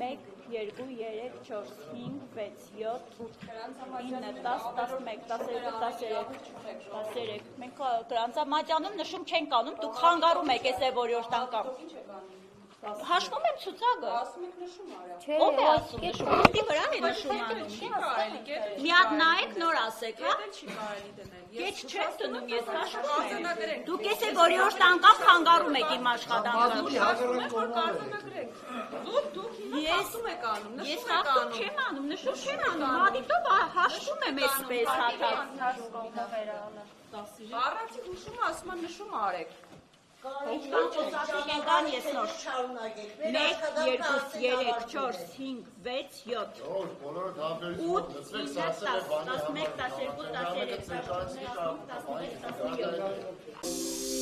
Մեկ, երկու, երեք, չորս, հինգ, վեց, յոթ, ութ, 9, 10, 11, 12, 13, մենք կրանցամատյանում նշում չենք անում, դուք խանգարում եք ես է որյոր տանկամ, հաշվում եմ ցուցակը, ով է ասում նշում, ուստի վրան է նշում անում, մի հատ նայեք նոր ասեք, հա, կեչ չեմ դնում ես հաշվում եմ, դուք ես է որյոր տանկամ խանգարում եք իմ աշխատանքը, Ես հաղթում չեմ անում, նշում չեմ անում, մադիտով հաշվում եմ էսպես հատած։ Առացի հուշումը ասում են նշում արեք։ Ինչ կան խոսացիք ենկան ես նոր։ 1, 2, 3, 4, 5, 6, 7, 8, 9, 10, 11, 12, 13, 14, 15, 16, 17